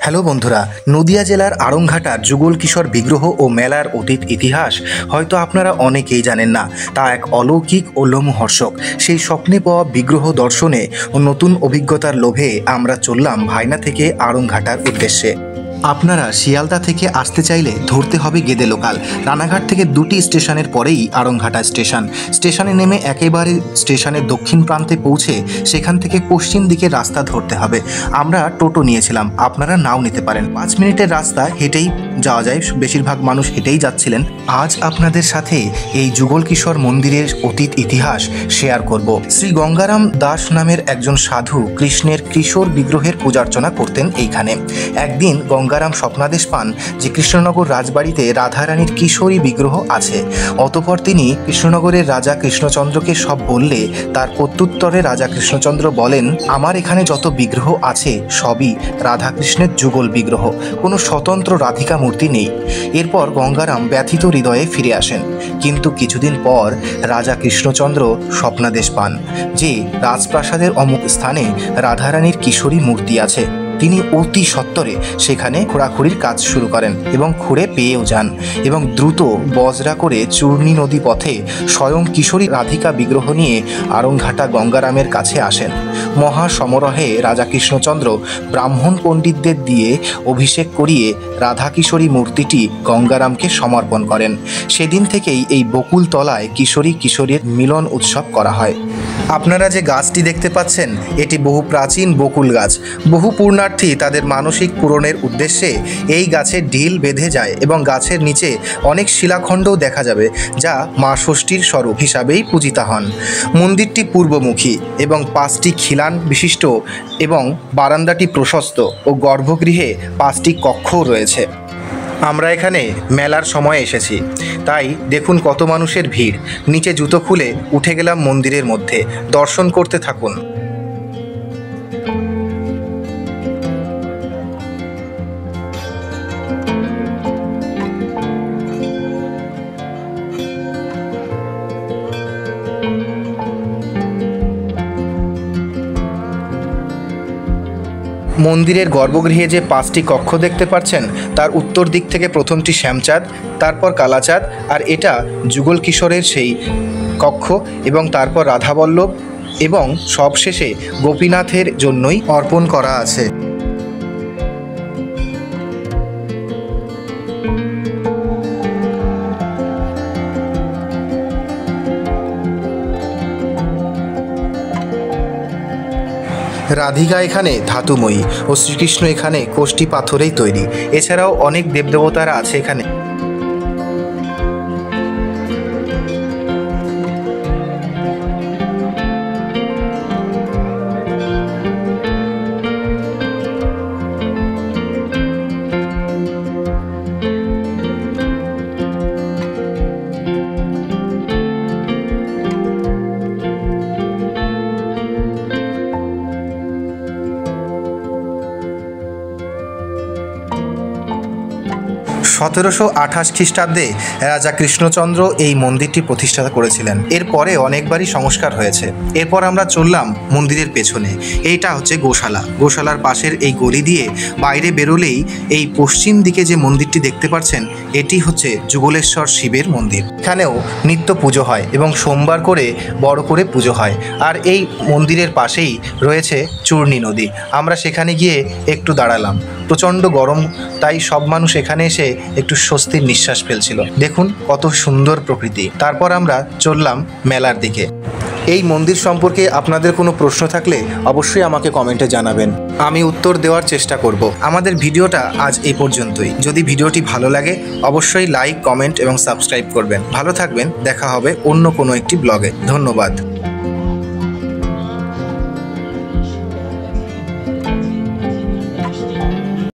Hello বন্ধুরা, নদিয়া জেলার আড়ংঘাটার যুগল কিশোর বিগ্রহ ও মেলার অতীত ইতিহাস হয়তো আপনারা অনেকেই জানেন না। তা এক অলৌকিক ও লোমহর্ষক। সেই স্বপ্নে পাওয়া বিগ্রহ দর্শনে ও নতুন অভিজ্ঞতার লোভে আমরা চললাম ভাইনা থেকে আড়ংঘাটার উদ্দেশ্যে। আপনারা শিয়ালদা থেকে আসতে চাইলে ধরতে হবে গেদে লোকাল। রানাঘাট থেকে 2টি স্টেশনের পরেই আড়ংঘাটা স্টেশনে নেমে একেবারে স্টেশনের দক্ষিণ প্রান্তে পৌঁছে সেখান থেকে পশ্চিম দিকে রাস্তা ধরতে হবে। আমরা টোটো নিয়েছিলাম, আপনারা নাও নিতে পারেন। 5 মিনিটের রাস্তা হেঁটেই যাওয়া যায়, বেশিরভাগ মানুষ হেঁটেই যাচ্ছিলেন। আজ আপনাদের সাথে এই যুগল কিশোর মন্দিরের অতীত ইতিহাস শেয়ার করব। শ্রী গঙ্গারাম দাস নামের একজন সাধু কৃষ্ণের কিশোর বিগ্রহের পূজার্চনা করতেন এইখানে। একদিন গঙ্গারাম স্বপ্নাদেশ পান যে কৃষ্ণনগর রাজবাড়িতে রাধারানীর কিশোরী বিগ্রহ আছে। অতঃপর তিনি কৃষ্ণনগরের রাজা কৃষ্ণচন্দ্রকে সব বললে তার প্রত্যুত্তরে রাজা কৃষ্ণচন্দ্র বলেন, আমার এখানে যত বিগ্রহ আছে সবই রাধাকৃষ্ণের যুগল বিগ্রহ, কোনো স্বতন্ত্র রাধিকা মূর্তি নেই। এরপর গঙ্গারাম ব্যথিত হৃদয়ে ফিরে আসেন। কিন্তু কিছুদিন পর রাজা কৃষ্ণচন্দ্র স্বপ্নাদেশ পান যে রাজপ্রাসাদের অমুক স্থানে রাধারানীর কিশোরী মূর্তি আছে। তিনি অতি সত্বরে সেখানে খোঁড়াখুড়ির কাজ শুরু করেন এবং খুঁড়ে পেয়েও যান এবং দ্রুত বজরা করে চূর্ণী নদী পথে স্বয়ং কিশোরী রাধিকা বিগ্রহ নিয়ে আড়ংঘাটা গঙ্গারামের কাছে আসেন। মহা সমারোহে রাজা কৃষ্ণচন্দ্র ব্রাহ্মণ পণ্ডিতদের দিয়ে অভিষেক করিয়ে রাধা কিশোরী মূর্তিটি গঙ্গারামকে সমর্পণ করেন। সেদিন থেকেই এই বকুল তলায় কিশোরীর মিলন উৎসব করা হয়। আপনারা যে গাছটি দেখতে পাচ্ছেন এটি বহু প্রাচীন বকুল গাছ। বহু পূর্ণার্থী তাদের মানসিক পূরণের উদ্দেশ্যে এই গাছের ঢিল বেঁধে যায় এবং গাছের নিচে অনেক শিলাখণ্ডও দেখা যাবে, যা মা ষষ্ঠীর স্বরূপ হিসাবেই পূজিতা হন। মন্দিরটি পূর্বমুখী এবং 5টি খিলান বিশিষ্ট এবং বারান্দাটি প্রশস্ত ও গর্ভগৃহে 5টি কক্ষও রয়েছে। আমরা এখানে মেলার সময় এসেছি, তাই দেখুন কত মানুষের ভিড়। নিচে জুতো খুলে উঠে গেলাম মন্দিরের মধ্যে। দর্শন করতে থাকুন। মন্দিরের গর্ভগৃহে যে 5টি কক্ষ দেখতে পাচ্ছেন তার উত্তর দিক থেকে প্রথমটি শ্যামচাঁদ, তারপর কালাচাঁদ, আর এটা যুগল কিশোরের সেই কক্ষ, এবং তারপর রাধাবল্লভ, এবং সবশেষে গোপীনাথের জন্যই অর্পণ করা আছে। রাধিকা এখানে ধাতুময়ী ও শ্রীকৃষ্ণ এখানে কোষ্ঠী পাথরেই তৈরি। এছাড়াও অনেক দেবদেবতারা আছে এখানে। (1728 খ্রিস্টাব্দে রাজা কৃষ্ণচন্দ্র এই মন্দিরটি প্রতিষ্ঠা করেছিলেন। এরপরে অনেকবারই সংস্কার হয়েছে। এরপর আমরা চললাম মন্দিরের পেছনে। এইটা হচ্ছে গোশালা। গোশালার পাশের এই গলি দিয়ে বাইরে বেরোলেই এই পশ্চিম দিকে যে মন্দিরটি দেখতে পাচ্ছেন এটি হচ্ছে যুগলেশ্বর শিবের মন্দির। এখানেও নিত্য পুজো হয় এবং সোমবার করে বড় করে পুজো হয়। আর এই মন্দিরের পাশেই রয়েছে চূর্ণী নদী। আমরা সেখানে গিয়ে একটু দাঁড়ালাম। প্রচণ্ড গরম, তাই সব মানুষ এখানে এসে একটু স্বস্তির নিঃশ্বাস ফেলছিল। দেখুন কত সুন্দর প্রকৃতি। তারপর আমরা চললাম মেলার দিকে। এই মন্দির সম্পর্কে আপনাদের কোনো প্রশ্ন থাকলে অবশ্যই আমাকে কমেন্টে জানাবেন, আমি উত্তর দেওয়ার চেষ্টা করব। আমাদের ভিডিওটা আজ এই পর্যন্তই। যদি ভিডিওটি ভালো লাগে অবশ্যই লাইক, কমেন্ট এবং সাবস্ক্রাইব করবেন। ভালো থাকবেন, দেখা হবে অন্য কোনো একটি ব্লগে। ধন্যবাদ।